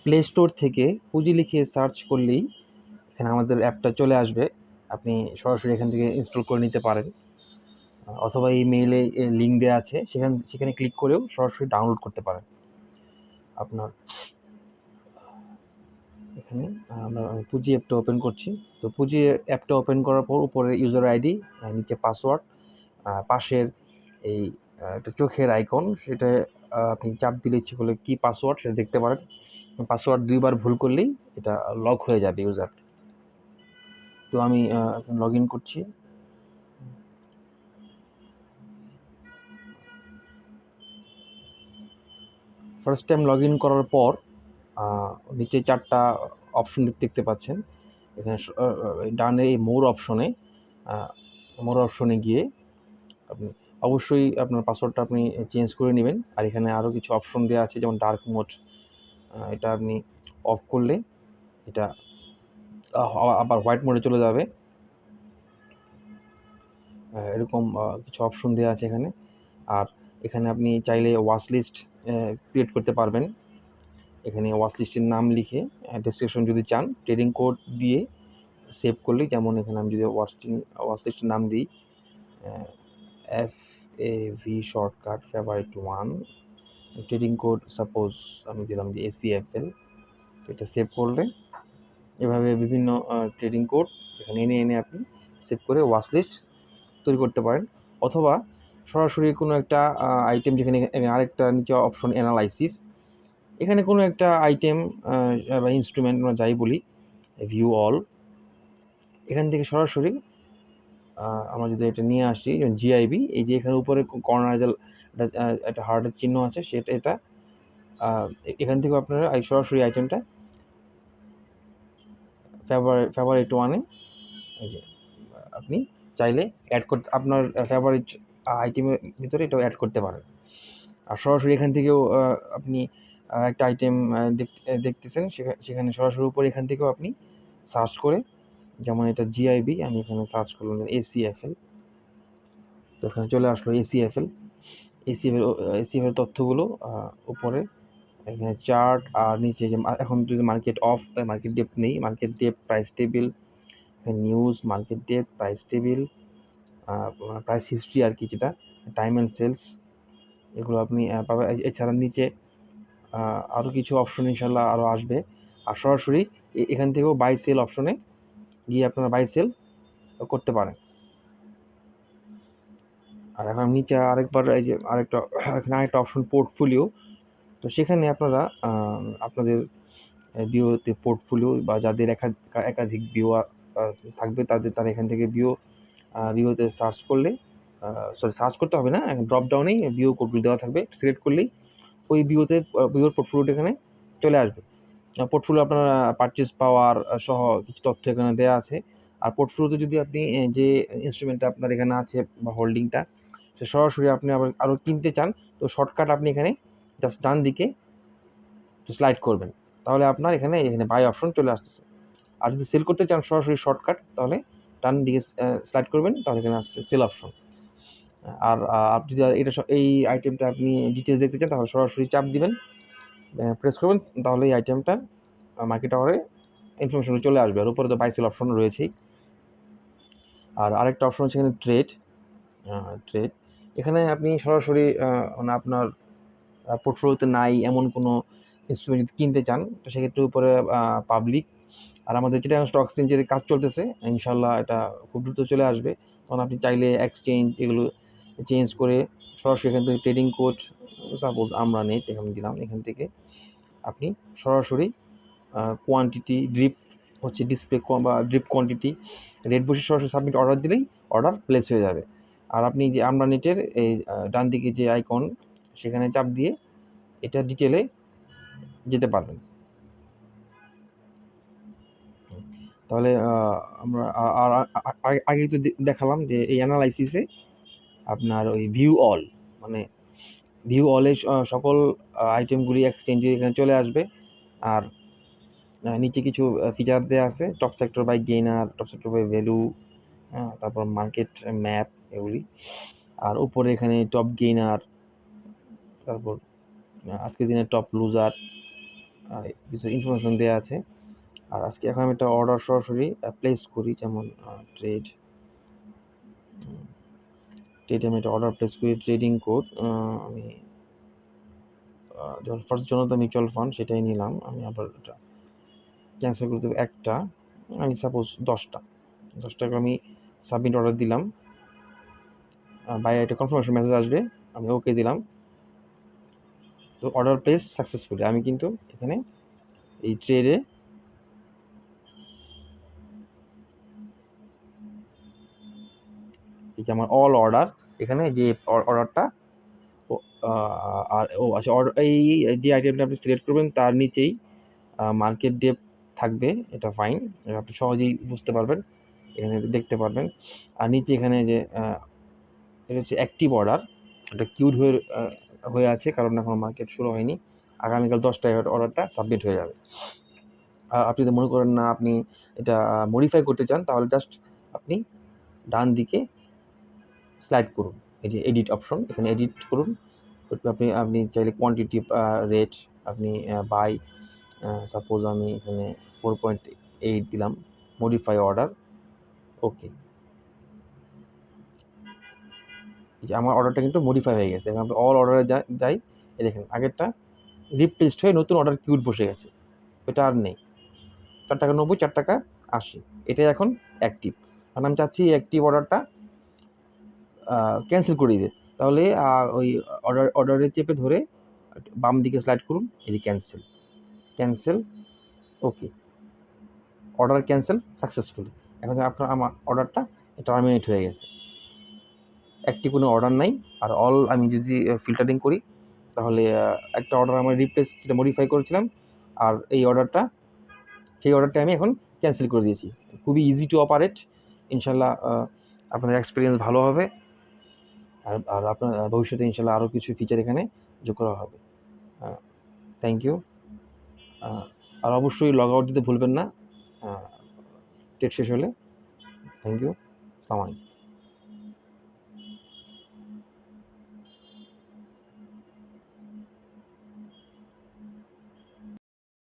Play store থেকে পুঁজি লিখে সার্চ করলেই এখানে আমাদের অ্যাপটা চলে আসবে। আপনি সরাসরি এখান থেকে ইনস্টল করে নিতে পারেন, অথবা এই মেইলে লিঙ্ক দেওয়া আছে, সেখানে ক্লিক করেও সরাসরি ডাউনলোড করতে পারেন। আপনার এখানে আমরা পুঁজি অ্যাপটা ওপেন করছি। তো পুঁজি অ্যাপটা ওপেন করার পর উপরে ইউজার আইডি, নিচে পাসওয়ার্ড, পাশের এই একটা চোখের আইকন, সেটা আপনি চাপ দিলে ইচ্ছে করলে কী পাসওয়ার্ড সেটা দেখতে পারেন। পাসওয়ার্ড 2 বার ভুল করলেই এটা লক হয়ে যাবে ইউজার। তো আমি লগ ইন করছি। ফার্স্ট টাইম লগ ইন করার পর নিচে 4টা অপশন দেখতে পাচ্ছেন। এখানে ডানে এই মোর অপশনে গিয়ে আপনি অবশ্যই আপনার পাসওয়ার্ডটা আপনি চেঞ্জ করে নেবেন। আর এখানে আরও কিছু অপশন দেওয়া আছে, যেমন ডার্ক মোড, এটা আপনি অফ করলে এটা আবার হোয়াইট মোডে চলে যাবে। এরকম কিছু অপশন দেওয়া আছে এখানে। আর এখানে আপনি চাইলে ওয়াচ লিস্ট ক্রিয়েট করতে পারবেন। এখানে ওয়াচ লিস্টের নাম লিখে ডেসক্রিপশন যদি চান ট্রেডিং কোড দিয়ে সেভ করলেই, যেমন এখানে আমি যদি ওয়াচ লিস্টের নাম দিই FAV shortcut favourite 1, trading code suppose আমি দিলাম যে ACFL। তো এটা সেভ করলে এভাবে বিভিন্ন ট্রেডিং কোড এখানে এনে আপনি সেভ করে ওয়াচ লিস্ট তৈরি করতে পারেন। অথবা সরাসরি কোনো একটা আইটেম, যেখানে আরেকটা নিচে অপশন অ্যানালাইসিস, এখানে কোনো একটা আইটেম বা ইনস্ট্রুমেন্ট আমরা যাই বলি, ভিউ অল, এখান থেকে সরাসরি আমরা যদি এটা নিয়ে আসি GIB, এই যে এখানে উপরে কর্নারে যে একটা হার্টের চিহ্ন আছে, সেটা এটা এখান থেকেও আপনারা সরাসরি আইটেমটা ফেভারিট 1-এ আপনি চাইলে অ্যাড করতে, আপনার ফেভারিট আইটেমের ভিতরে এটাও অ্যাড করতে পারেন। আর সরাসরি এখান থেকেও আপনি একটা আইটেম দেখতেছেন, সেখানে সরাসরি উপরে এখান থেকেও আপনি সার্চ করে, যেমন এটা GIB, আমি এখানে সার্চ করলাম ACFL, তো এখানে চলে আসলো ACFL তথ্যগুলো উপরে এখানে চার্ট, আর নিচে যে এখন যদি মার্কেট অফ, তাই মার্কেট ডেপথ নেই, market depth, price table, news, market depth, price table, price history আর কি, যেটা টাইম অ্যান্ড সেলস, এগুলো আপনি পাবেন। এছাড়া নিচে আরও কিছু অপশন ইনশাল্লাহ আরও আসবে। আর সরাসরি এখান থেকেও বাই সেল অপশনে গিয়ে আপনারা বাই সেল করতে পারেন। আর এখন নিচে আরেকবার এই যে আরেকটা অপশন পোর্টফোলিও, তো সেখানে আপনারা আপনাদের বিওতে পোর্টফোলিও বা যাদের একাধিক বিও থাকবে, তারা এখান থেকে বিওতে সার্চ করলে, সার্চ করতে হবে না, ড্রপ ডাউনেই বিও কোডগুলো দেওয়া থাকবে, সিলেক্ট করলেই ওই বিওর পোর্টফোলিওটা এখানে চলে আসবে। পোর্টফোলিও আপনার পারচেজ পাওয়ার সহ কিছু তথ্য এখানে দেওয়া আছে। আর পোর্টফোলিওতে যদি আপনি যে ইনস্ট্রুমেন্টটা আপনার এখানে আছে বা হোল্ডিংটা, সে সরাসরি আপনি আরও কিনতে চান, তো শর্টকাট আপনি এখানে জাস্ট ডান দিকে স্লাইড করবেন, তাহলে আপনার এখানে বাই অপশন চলে আসতেছে। আর যদি সেল করতে চান সরাসরি শর্টকাট, তাহলে ডান দিকে স্লাইড করবেন, তাহলে এখানে আসছে সেল অপশন। আর আপনি যদি এই আইটেমটা আপনি ডিটেলস দেখতে চান, তাহলে সরাসরি চাপ দিবেন, প্রেস করবেন, তাহলে এই আইটেমটা মার্কেট আওয়ারে ইনফরমেশন চলে আসবে। আর উপরে তো বাই সেল অপশন রয়েছেই। আর আরেকটা অপশন হচ্ছে এখানে ট্রেড। এখানে আপনি সরাসরি মানে আপনার পোর্টফোলিওতে নাই এমন কোনো ইনস্ট্রুমেন্ট যদি কিনতে চান, তো সেক্ষেত্রে উপরে পাবলিক। আর আমাদের যেটা স্টক এক্সচেঞ্জের কাজ চলতেছে, ইনশাল্লাহ এটা খুব দ্রুত চলে আসবে। তখন আপনি চাইলে এক্সচেঞ্জ এগুলো চেঞ্জ করে সরাসরি এখান থেকে ট্রেডিং কোড, সাপোজ আমরা নেট এখানে দিলাম, এখান থেকে আপনি সরাসরি কোয়ান্টিটি ড্রিপ হচ্ছে ডিসপ্লে বা ড্রিপ কোয়ান্টিটি রেট বসে সরাসরি সাবমিট অর্ডার দিলেই অর্ডার প্লেস হয়ে যাবে। আর আপনি যে আমরা নেটের এই ডান দিকে যে আইকন, সেখানে চাপ দিয়ে এটা ডিটেলে যেতে পারবেন। তাহলে আমরা আগেই তো দেখালাম যে এই অ্যানালাইসিসে আপনার ওই ভিউ অল, মানে ভিউ অলে সকল আইটেমগুলি এক্সচেঞ্জে এখানে চলে আসবে। আর নিচে কিছু ফিচার দেওয়া আছে, top sector by gainer, top sector by value, তারপর মার্কেট ম্যাপ এগুলি। আর উপরে এখানে টপ গেইনার, তারপর আজকের দিনের টপ লুজার, কিছু ইনফরমেশন দেওয়া আছে। আর আজকে এখন আমি একটা অর্ডার সরাসরি প্লেস করি, যেমন ট্রেডে আমি একটা অর্ডার প্লেস করি, ট্রেডিং কোড আমি যেমন ফার্স্ট জনতা মিউচুয়াল ফান্ড সেটাই নিলাম। আমি আবার এটা ক্যান্সেল করতে হবে একটা, আমি সাপোজ 10টাকে আমি সাবমিট অর্ডার দিলাম, বাই একটা কনফার্মেশন মেসেজ আসবে, আমি ওকে দিলাম। তো অর্ডার প্লেস সাকসেসফুলি। আমি কিন্তু এখানে এই ট্রেডে এই যে আমার অল অর্ডার, এখানে যে অর্ডারটা আর আচ্ছা, এই যে আইটেমটা আপনি সিলেক্ট করবেন তার নিচেই মার্কেট ডেপ থাকবে, এটা ফাইন, আপনি সহজেই বুঝতে পারবেন, এখানে দেখতে পারবেন। আর নিচে এখানে যে এটা হচ্ছে অ্যাক্টিভ অর্ডার, এটা কিউড হয়ে আছে, কারণ এখন মার্কেট শুরু হয়নি। আগামীকাল 10টায় অর্ডারটা সাবমিট হয়ে যাবে। আর আপনি যদি মনে করেন না আপনি এটা মডিফাই করতে চান, তাহলে জাস্ট আপনি ডান দিকে স্লাইড করুন, এই যে এডিট অপশন, এখানে এডিট করুন। আপনি চাইলে কোয়ান্টিটি রেট আপনি বাই, সাপোজ আমি এখানে 4.8 দিলাম, মডিফাই অর্ডার, ওকে। এই যে আমার অর্ডারটা কিন্তু মডিফাই হয়ে গেছে। এখন আপনি অল অর্ডারে যাই, এই দেখেন আগেরটা রিপ্লেসড হয়ে নতুন অর্ডার কিউড বসে গেছে, এটা আর নেই। 4 টাকা 90, 4 টাকা 80, এটাই এখন অ্যাক্টিভ। কারণ আমি চাচ্ছি অ্যাক্টিভ অর্ডারটা ক্যান্সেল করে দিতে, তাহলে ওই অর্ডারে চেপে ধরে বাম দিকে স্লাইড করুন, এই যে ক্যান্সেল, ওকে, অর্ডার ক্যান্সেল সাকসেসফুলি। এখন আমার অর্ডারটা টার্মিনেট হয়ে গেছে, একটি কোনো অর্ডার নাই। আর অল আমি যদি ফিল্টারিং করি, তাহলে একটা অর্ডার আমার রিপ্লেস, যেটা মডিফাই করেছিলাম, আর সেই অর্ডারটা আমি এখন ক্যান্সেল করে দিয়েছি। খুবই ইজি টু অপারেট। ইনশাল্লাহ আপনাদের এক্সপিরিয়েন্স ভালো হবে, আর আপনার ভবিষ্যতে ইনশাল্লাহ আরও কিছু ফিচার এখানে যোগ করা হবে। Thank you. আর অবশ্যই লগ আউট দিতে ভুলবেন না ট্রেড শেষ হলে। Thank you. আসসালামু আলাইকুম।